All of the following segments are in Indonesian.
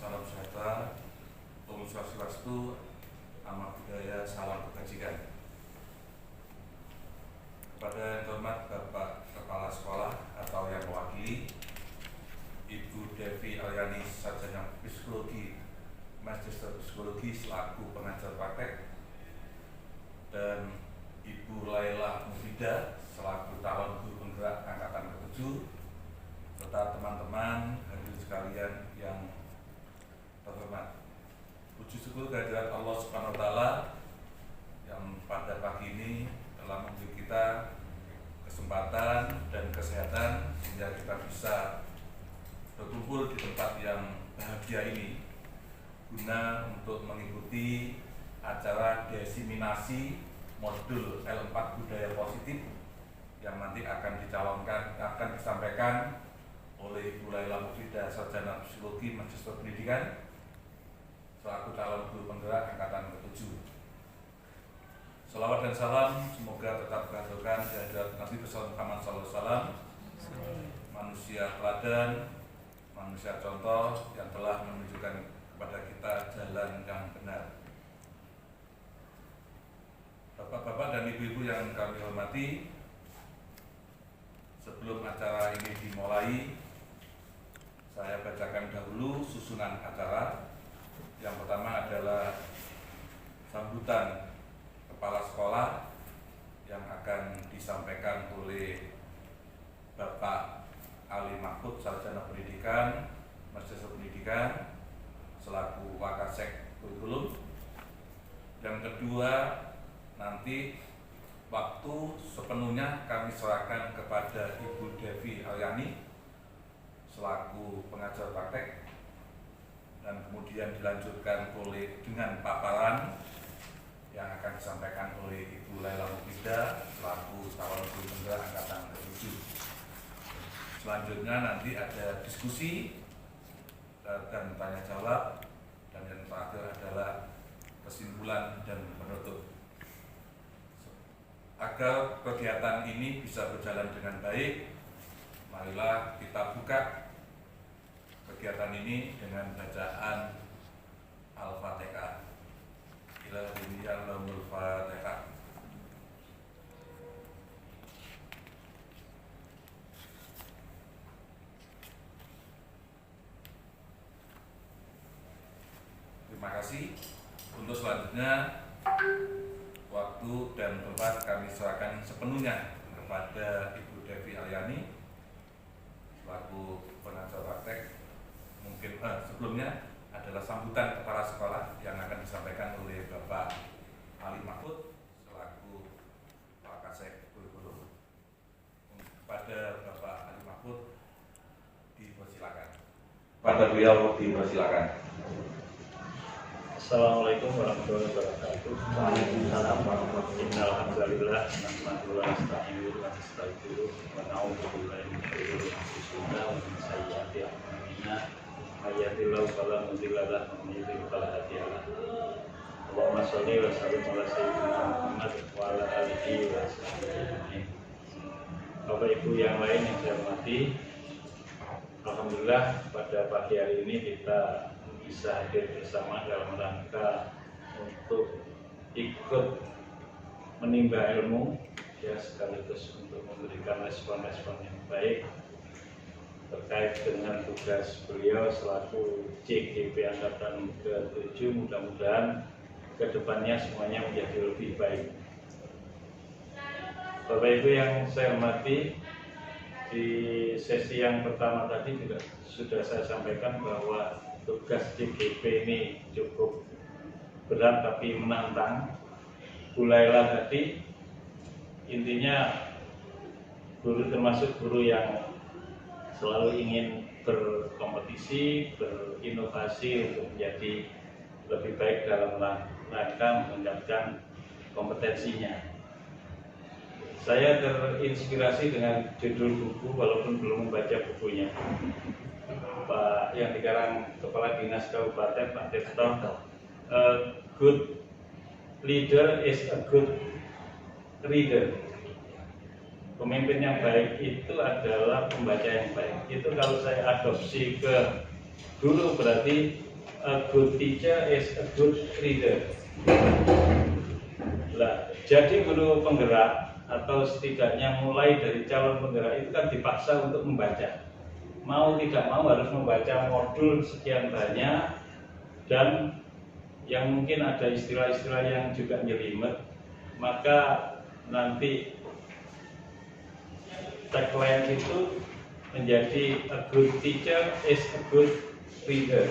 salam sejahtera, Om Swastiastu, Nama Budaya, Salam Kebajikan. Kepada yang terhormat Bapak Kepala Sekolah atau yang mewakili, Ibu Devi Aryani, Sarjana Psikologi, Magister Psikologi selaku pengajar praktek, dan Ibu Laila Mufida selaku calon guru penggerak angkatan ke-7, serta teman-teman hadirin sekalian yang terhormat. Puji syukur kehadirat Allah Subhanahu wa Ta'ala yang pada pagi ini telah memberi kita kesempatan dan kesehatan sehingga kita bisa berkumpul di tempat yang bahagia ini guna untuk mengikuti acara desiminasi modul L4 Budaya Positif yang nanti akan disampaikan oleh Ibu Laila Mufida, Sarjana Psikologi, Magister Pendidikan selaku calon guru penggerak angkatan ke-7. Salawat dan salam semoga tetap terhaturkan di hadirat Nabi besar Muhammad SAW, manusia teladan, manusia contoh yang telah menunjukkan kepada kita jalan yang benar. Bapak-bapak dan ibu-ibu yang kami hormati, sebelum acara ini dimulai, saya bacakan dahulu susunan acara. Yang pertama adalah sambutan kepala sekolah yang akan disampaikan oleh Bapak Ali Mahfud, Sarjana Pendidikan, Magister Pendidikan, selaku Wakasek Kurikulum. Yang kedua, nanti waktu sepenuhnya kami serahkan kepada Ibu Devi Aryani selaku pengajar praktek, dan kemudian dilanjutkan dengan paparan yang akan disampaikan oleh Ibu Laila Mufida selaku calon guru penggerak angkatan ke-7. Selanjutnya nanti ada diskusi dan tanya jawab, dan yang terakhir adalah kesimpulan dan penutup. Agar kegiatan ini bisa berjalan dengan baik, marilah kita buka kegiatan ini dengan bacaan Al-Fatihah. Ila Allahumul Fatihah. Terima kasih. Untuk selanjutnya, waktu dan tempat kami serahkan sepenuhnya kepada Ibu Devi Aryani selaku pengajar praktek. Mungkin sebelumnya adalah sambutan kepala sekolah yang akan disampaikan oleh Bapak Ali Mahfud selaku Wakasek Kurikulum. Kepada Bapak Ali Mahfud dipersilakan. Pada beliau dipersilakan. Assalamualaikum warahmatullahi wabarakatuh. Waalaikumsalam warahmatullahi wabarakatuh. Alhamdulillah, nahmaduhu wa nasta'inuhu wa nastaghfiruh wa na'udzu billahi min syururi anfusina wa min sayyiati a'malina. May yahdihillahu fala mudilla lahu wa may yudlil fala hadiya lahu. Allahumma shalli wa sallim ala sayyidina Muhammad wa ala alihi wa sahbihi ajma'in. Bapak Ibu yang lain yang saya hormati, alhamdulillah pada pagi hari ini kita bisa hadir bersama dalam rangka untuk ikut menimba ilmu, ya, sekaligus untuk memberikan respon-respon yang baik terkait dengan tugas beliau selaku CGP Angkatan ke-7. Mudah-mudahan kedepannya semuanya menjadi lebih baik. Bapak Ibu yang saya hormati, di sesi yang pertama tadi juga sudah saya sampaikan bahwa tugas CGP ini cukup berat tapi menantang. Bu Laila tadi intinya guru, termasuk guru yang selalu ingin berkompetisi, berinovasi untuk menjadi lebih baik dalam rangka meningkatkan kompetensinya. Saya terinspirasi dengan judul buku walaupun belum membaca bukunya, Pak yang dikarang Kepala Dinas Kabupaten Pak Tirto. A good leader is a good reader. Pemimpin yang baik itu adalah pembaca yang baik. Itu kalau saya adopsi ke guru berarti a good teacher is a good reader. Nah, jadi guru penggerak atau setidaknya mulai dari calon penggerak itu kan dipaksa untuk membaca. Mau tidak mau harus membaca modul sekian banyak, dan yang mungkin ada istilah-istilah yang juga nyelimet, maka nanti tagline itu menjadi a good teacher is a good reader.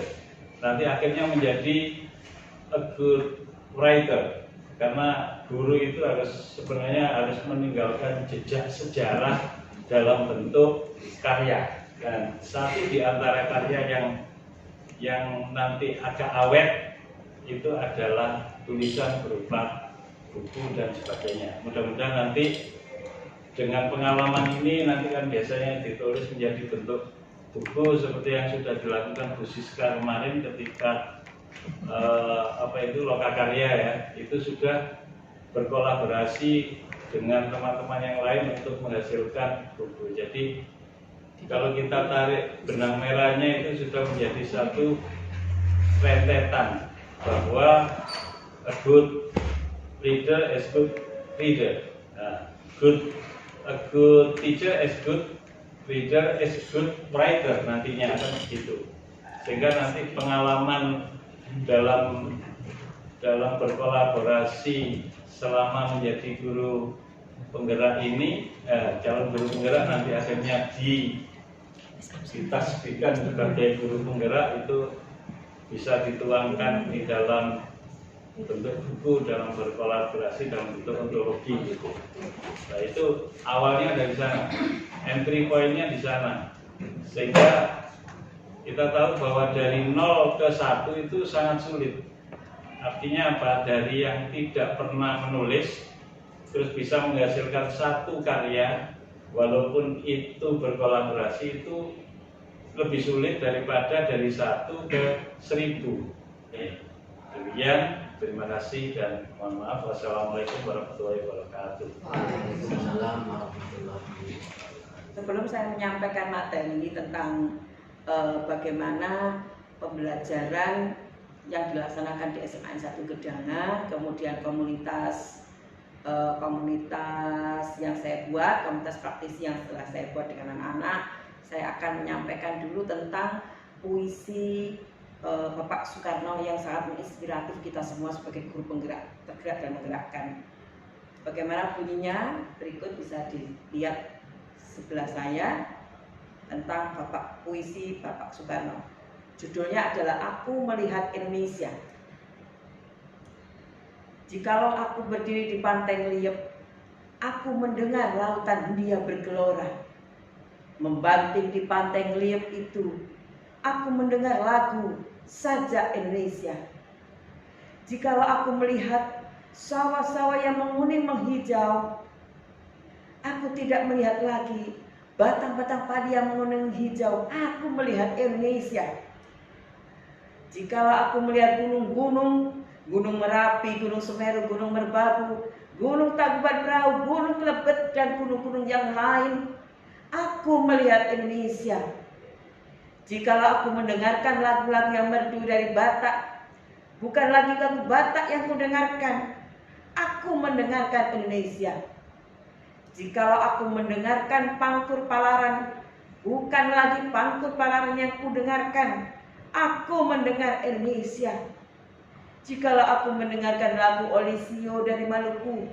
Nanti akhirnya menjadi a good writer, karena guru itu sebenarnya harus meninggalkan jejak sejarah dalam bentuk karya. Dan satu di antara karya yang nanti agak awet itu adalah tulisan berupa buku dan sebagainya. Mudah-mudahan nanti dengan pengalaman ini nanti kan biasanya ditulis menjadi bentuk buku seperti yang sudah dilakukan Bu Siska kemarin ketika Lokakarya ya, itu sudah berkolaborasi dengan teman-teman yang lain untuk menghasilkan buku. Jadi kalau kita tarik benang merahnya itu sudah menjadi satu rentetan bahwa a good reader is good reader. Nah, a good teacher is good reader is good writer, nantinya akan begitu. Sehingga nanti pengalaman dalam berkolaborasi selama menjadi guru penggerak ini, calon guru penggerak nanti akhirnya ditasbihkan sebagai guru penggerak itu bisa dituangkan di dalam bentuk buku, dalam berkolaborasi dalam bentuk ontologi gitu. Nah, itu awalnya dari sana, entry point-nya di sana, sehingga kita tahu bahwa dari 0 ke 1 itu sangat sulit. Artinya apa? Dari yang tidak pernah menulis terus bisa menghasilkan satu karya, walaupun itu berkolaborasi, itu lebih sulit daripada dari 1 ke 1000. Demikian. Terima kasih dan mohon maaf. Wassalamualaikum warahmatullahi wabarakatuh. Waalaikumsalam warahmatullahi wabarakatuh. Sebelum saya menyampaikan materi tentang bagaimana pembelajaran yang dilaksanakan di SMA 1 Gedangan, kemudian komunitas yang saya buat, komunitas praktisi yang telah saya buat dengan anak-anak, saya akan menyampaikan dulu tentang puisi Bapak Soekarno yang sangat menginspiratif kita semua sebagai guru penggerak, tergerak dan menggerakkan. Bagaimana bunyinya? Berikut bisa dilihat sebelah saya tentang puisi Bapak Soekarno. Judulnya adalah Aku Melihat Indonesia. Jikalau aku berdiri di pantai Ngeliep, aku mendengar lautan Hindia bergelora. Membanting di pantai Ngeliep itu, aku mendengar lagu Sajak Indonesia. Jikalau aku melihat sawah-sawah yang menguning menghijau, aku tidak melihat lagi batang-batang padi yang menguning hijau. Aku melihat Indonesia. Jikalau aku melihat gunung-gunung, Gunung Merapi, Gunung Semeru, Gunung Merbabu, Gunung Tangkuban Perahu, Gunung Kelebet, dan gunung-gunung yang lain, aku melihat Indonesia. Jikalau aku mendengarkan lagu-lagu yang merdu dari Batak, bukan lagi lagu Batak yang kudengarkan, aku mendengarkan Indonesia. Jikalau aku mendengarkan pangkur palaran, bukan lagi pangkur palaran yang kudengarkan, aku mendengar Indonesia. Jikalau aku mendengarkan lagu Olesio dari Maluku,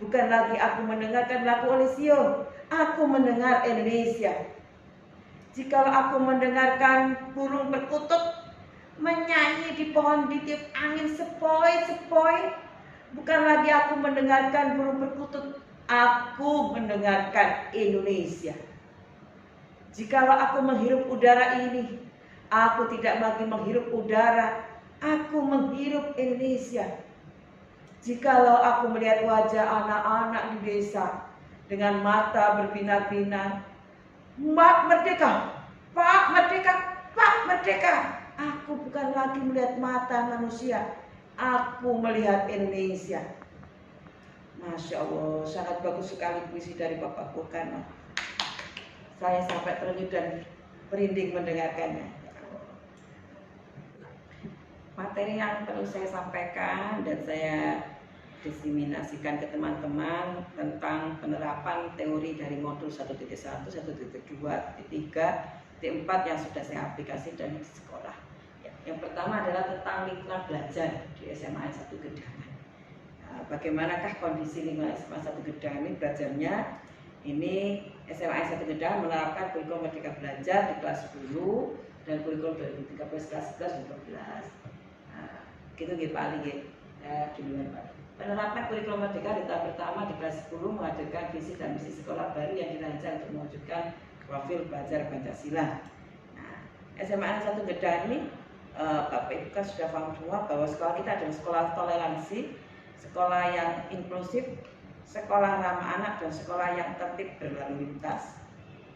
bukan lagi aku mendengarkan lagu Olesio, aku mendengar Indonesia. Jikalau aku mendengarkan burung perkutut menyanyi di pohon di tiup angin sepoi-sepoi, bukan lagi aku mendengarkan burung perkutut, aku mendengarkan Indonesia. Jikalau aku menghirup udara ini, aku tidak lagi menghirup udara, aku menghirup Indonesia. Jikalau aku melihat wajah anak-anak di desa dengan mata berbinar-binar, Mbak Merdeka, Pak Merdeka, Pak Merdeka, aku bukan lagi melihat mata manusia, aku melihat Indonesia. Masya Allah, sangat bagus sekali puisi dari Bapak Soekarno. Saya sampai ternyuh dan merinding mendengarkannya. Materi yang perlu saya sampaikan dan saya diseminasikan ke teman-teman tentang penerapan teori dari modul 1.1, 1.2, 3, 4 yang sudah saya aplikasikan di sekolah. Yang pertama adalah tentang lingkungan belajar di SMA 1 Gedangan. Nah, bagaimanakah kondisi lingkungan SMA 1 Gedangan ini belajarnya? Ini SMA 1 Gedangan menerapkan kurikulum Merdeka Belajar di kelas 10 dan kurikulum 2013 kelas 11 dan 12. Gitu Pak Ali duluan Pak. Penerapan kurikulum Merdeka di tahap pertama di kelas 10 menghadirkan visi dan misi sekolah baru yang dirancang untuk mewujudkan profil pelajar Pancasila. Nah, SMA 1 Gedangan ini Bapak Ibu kan sudah paham semua bahwa sekolah kita adalah sekolah toleransi, sekolah yang inklusif, sekolah ramah anak, dan sekolah yang tertib berlalu lintas.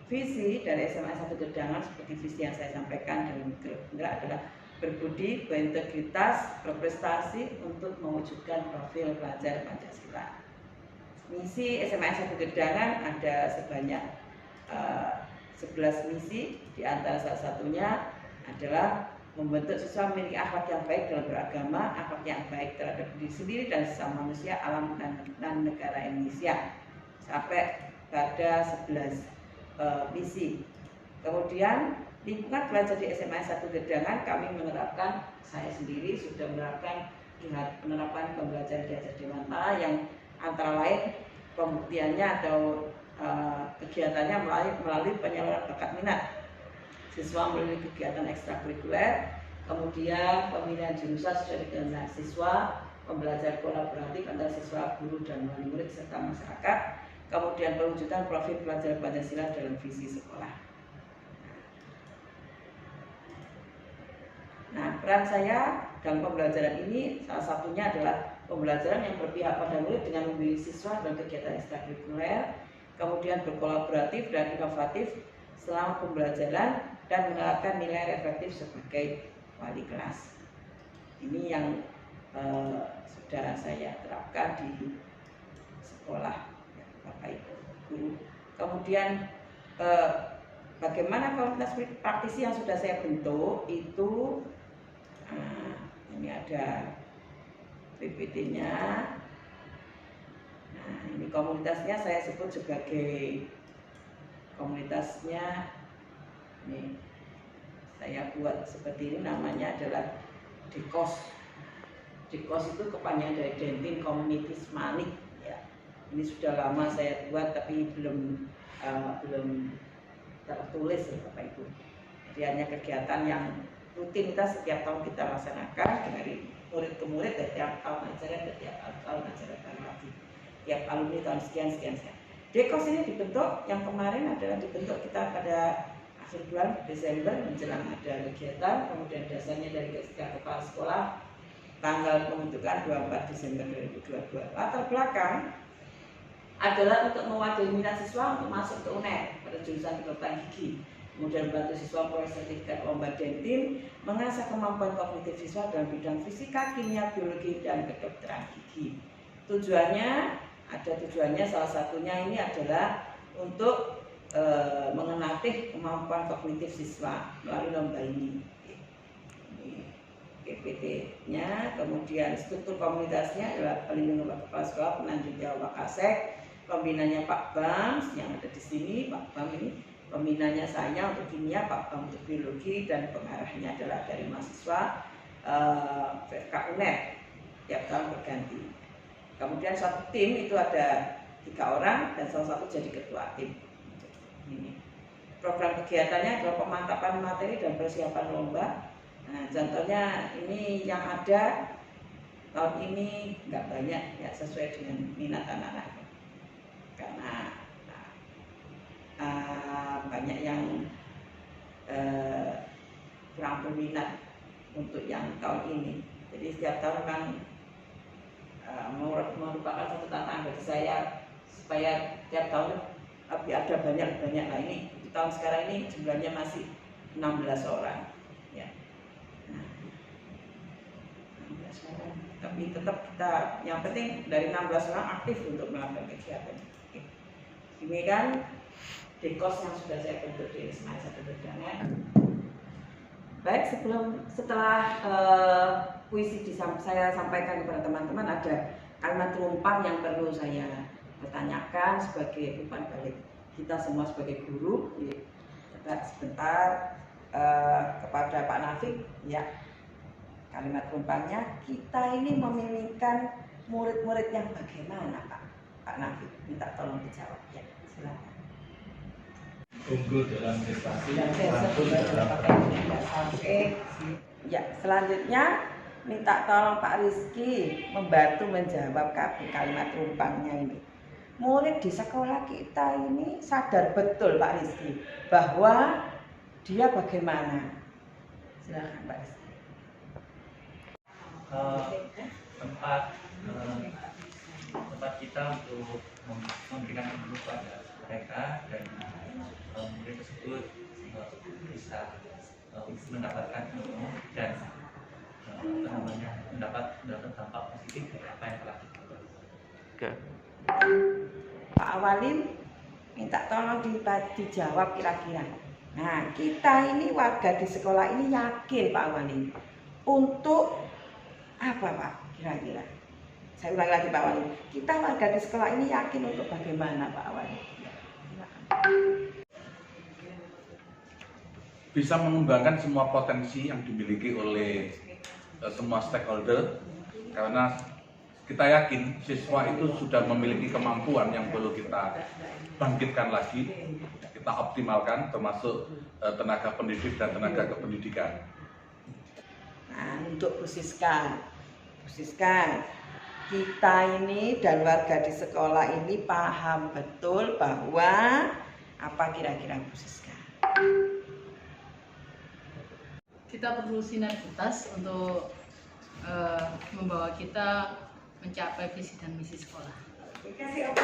Visi dari SMA 1 Gedangan seperti visi yang saya sampaikan dalam gerak adalah berbudi, berintegritas, berprestasi untuk mewujudkan profil pelajar Pancasila. Misi SMA 1 Gedangan ada sebanyak 11 misi, di antara salah satunya adalah membentuk siswa memiliki akhlak yang baik dalam beragama, akhlak yang baik terhadap diri sendiri dan sesama manusia, alam dan negara Indonesia. Sampai pada 11 misi. Kemudian lingkungan belajar di SMA 1 Gedangan kami menerapkan, saya sendiri sudah menerapkan penerapan pembelajaran diajar dewasa yang antara lain pembuktiannya atau kegiatannya melalui penyaluran bakat minat siswa melalui kegiatan ekstrakurikuler, kemudian pemilihan jurusan sesuai dengan siswa, pembelajaran kolaboratif antara siswa, guru, dan wali murid serta masyarakat, kemudian pewujudan profil pelajar Pancasila dalam visi sekolah. Nah, peran saya dalam pembelajaran ini salah satunya adalah pembelajaran yang berpihak pada murid dengan membimbing siswa dalam kegiatan ekstrakurikuler, kemudian berkolaboratif dan inovatif selama pembelajaran dan menerapkan nilai reflektif sebagai wali kelas. Ini yang sudah saya terapkan di sekolah, Bapak Ibu guru. Kemudian bagaimana komunitas praktisi yang sudah saya bentuk itu, ini ada PPT-nya. Nah, ini komunitasnya saya sebut sebagai komunitasnya, ini saya buat seperti ini, namanya adalah DEKOS. DEKOS itu kepanjangan dari Dentin Communities Manik. Ya, ini sudah lama saya buat tapi belum tertulis ya Bapak Ibu. Jadi hanya kegiatan yang rutinitas setiap tahun kita laksanakan dari murid ke murid, dari tiap tahun ajaran ke tiap tahun ajaran baru lagi. Tiap alumni tahun sekian. DEKOS ini dibentuk, yang kemarin adalah dibentuk kita pada akhir bulan Desember menjelang ada kegiatan, kemudian dasarnya dari kepala sekolah tanggal pembentukan 24 Desember 2022. Latar belakang adalah untuk mewadahi minat siswa untuk masuk ke UNER pada jurusan kedokteran gigi, kemudian membantu siswa memperoleh sertifikat lomba Dentin, mengasah kemampuan kognitif siswa dalam bidang fisika, kimia, biologi, dan kedokteran gigi. Tujuannya salah satunya ini adalah untuk mengenatih kemampuan kognitif siswa melalui lomba ini. PPT-nya, kemudian struktur komunitasnya adalah pelindung kepala sekolah, penanggung jawab Wakasek, pembinanya Pak Bams yang ada di sini, Pak Bam ini pembinanya saya untuk kimia, Pak Bam untuk biologi, dan pengarahnya adalah dari mahasiswa FK UNER, tiap tahun berganti. Kemudian satu tim itu ada 3 orang dan salah satu jadi ketua tim. Ini program kegiatannya adalah pemantapan materi dan persiapan lomba. Nah, contohnya ini yang ada tahun ini nggak banyak ya, sesuai dengan minat anak-anak karena banyak yang kurang berminat untuk yang tahun ini. Jadi setiap tahun kan merupakan satu tantangan bagi saya supaya tiap tahun lebih ada banyak. Nah ini di tahun sekarang ini jumlahnya masih 16 orang ya. Nah, 16 orang. Tapi tetap kita, yang penting dari 16 orang aktif untuk melakukan kegiatan. Ini kan DEKOS yang sudah saya bentuk di SMA 1 Gedangan. Baik, setelah puisi saya sampaikan kepada teman-teman, ada kalimat tumpang yang perlu saya pertanyakan sebagai umpan balik kita semua sebagai guru. Coba sebentar kepada Pak Nafik, ya. Kalimat tumpangnya, kita ini memilihkan murid-murid yang bagaimana, Pak Nafik? Minta tolong dijawab, ya. Silakan. Unggul dalam prestasi, Dan santun dalam sampai. Ya, selanjutnya minta tolong Pak Rizky membantu menjawab kalimat tumpangnya ini. Murid di sekolah kita ini sadar betul Pak Rizky bahwa dia bagaimana? Silakan Pak Rizky. Tempat kita untuk memberikan ilmu pada mereka dan murid tersebut bisa mendapatkan ilmu dan mendapat dampak positif dari apa yang telah dilakukan. Pak Awalin minta tolong dijawab kira-kira. Nah, kita ini warga di sekolah ini yakin Pak Awalin untuk apa Pak kira-kira? Saya ulangi lagi Pak Awalin. Kita warga di sekolah ini yakin untuk bagaimana Pak Awalin? Bisa mengembangkan semua potensi yang dimiliki oleh semua stakeholder, karena kita yakin siswa itu sudah memiliki kemampuan yang perlu kita bangkitkan lagi, kita optimalkan, termasuk tenaga pendidik dan tenaga kependidikan. Nah, untuk Pusiska, kita ini dan warga di sekolah ini paham betul bahwa apa kira-kira Pusiska? Kita perlu sinergitas untuk membawa kita mencapai visi dan misi sekolah. Kasih apa